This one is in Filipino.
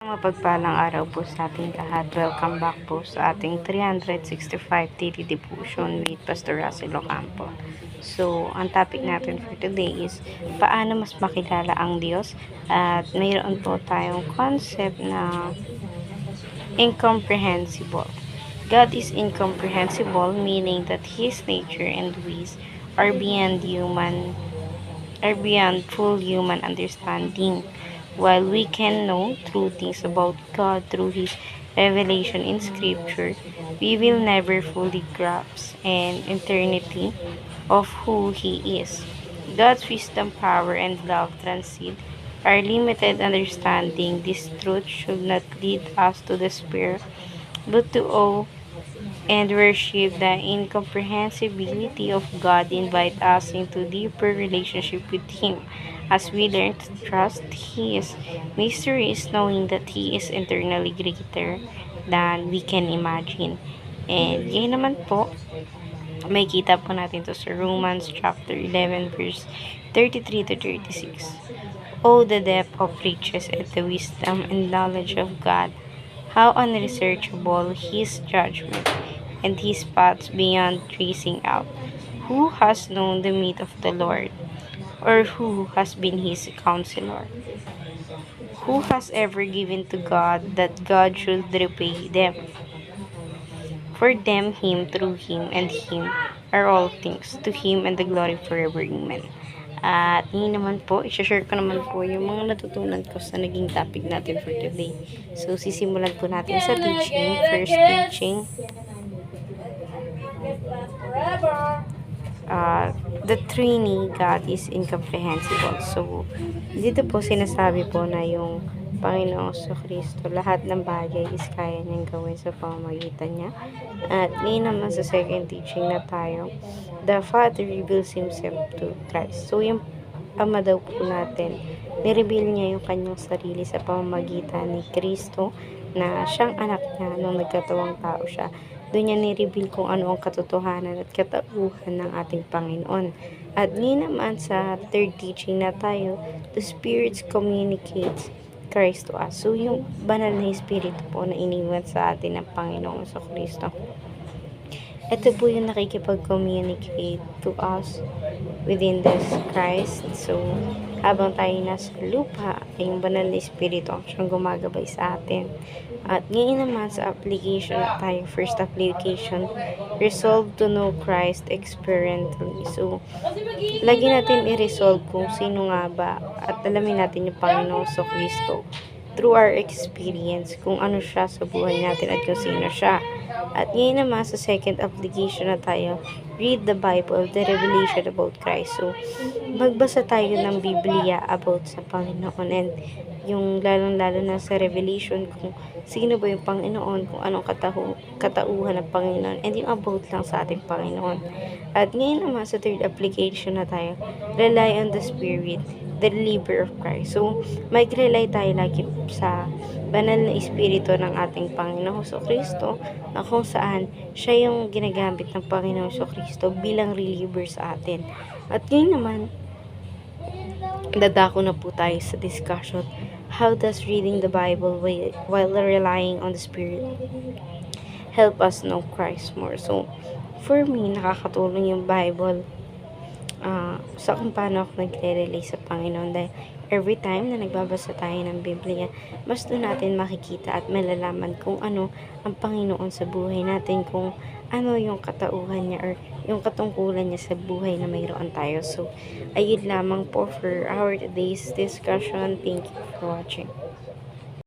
Mapagpalang araw po sa ating lahat. Welcome back po sa ating 365 daily devotion with Pastor Russell Ocampo. So, ang topic natin for today is paano mas makilala ang Diyos, at mayroon po tayong concept na incomprehensible. God is incomprehensible, meaning that His nature and ways are beyond full human understanding. While we can know true things about God through His revelation in Scripture, we will never fully grasp an eternity of who He is. God's wisdom, power, and love transcend our limited understanding. This truth should not lead us to despair, but to awe and worship. The incomprehensibility of God invite us into deeper relationship with Him as we learn to trust His mysteries, knowing that He is eternally greater than we can imagine. And yun naman po, may kita po natin to sa Romans chapter 11 verse 33 to 36. Oh, the depth of riches and the wisdom and knowledge of God! How unresearchable His judgment, and His paths beyond tracing out. Who has known the meat of the Lord, or who has been His counselor? Who has ever given to God that God should repay them? For them, Him, through Him, and Him are all things. To Him and the glory forever. Amen. At yun naman po, i-share ko naman po yung mga natutunan ko sa naging topic natin for today. So, sisimulan po natin sa teaching. First teaching, the Trinity God is incomprehensible. So, dito po sinasabi po na yung Panginoong Kristo, lahat ng bagay is kaya niyang gawin sa pamamagitan niya. At ngayon naman sa second teaching na tayo, the Father reveals Himself to Christ. So, yung Ama daw po natin, nireveal niya yung kanyang sarili sa pamamagitan ni Kristo, na siyang anak niya nung nagkatawang tao siya. Doon niya nireveal kung ano ang katotohanan at katauhan ng ating Panginoon. At ngayon naman sa third teaching na tayo, the Spirit communicates Christ to us. So, yung banal na Espiritu po na iniwan sa atin ng Panginoong Kristo. Ito po yung nakikipag-communicate to us within this Christ. So, habang tayo nasa lupa, ay yung banal na Espiritu ang siyang gumagabay sa atin. At ngayon naman sa application na tayo, first application, resolve to know Christ experientially. So, lagi natin i-resolve kung sino nga ba, at alamin natin yung Panginoong Kristo through our experience, kung ano siya sa buhay natin at kung sino siya. At ngayon naman sa second application na tayo, read the Bible, the revelation about Christ. So, magbasa tayo ng Biblia about sa Panginoon, and yung lalong-lalo na sa revelation kung sino ba yung Panginoon, kung anong katauhan ng Panginoon, and yung about lang sa ating Panginoon. At ngayon naman sa third application na tayo, rely on the Spirit, the reliever of Christ. So, mag-rely tayo lagi sa banal na Espiritu ng ating Panginoong Kristo, na kung saan siya yung ginagamit ng Panginoong Kristo bilang reliever sa atin. At ngayon naman, dadako na po tayo sa discussion. How does reading the Bible while relying on the Spirit help us know Christ more? So, for me, nakakatulong yung Bible sa kung paano ako nagre-relay sa Panginoon, dahil every time na nagbabasa tayo ng Biblia, mas doon natin makikita at malalaman kung ano ang Panginoon sa buhay natin, kung ano yung katauhan niya or yung katungkulan niya sa buhay na mayroon tayo. So, ayun lamang po for our today's discussion. Thank you for watching.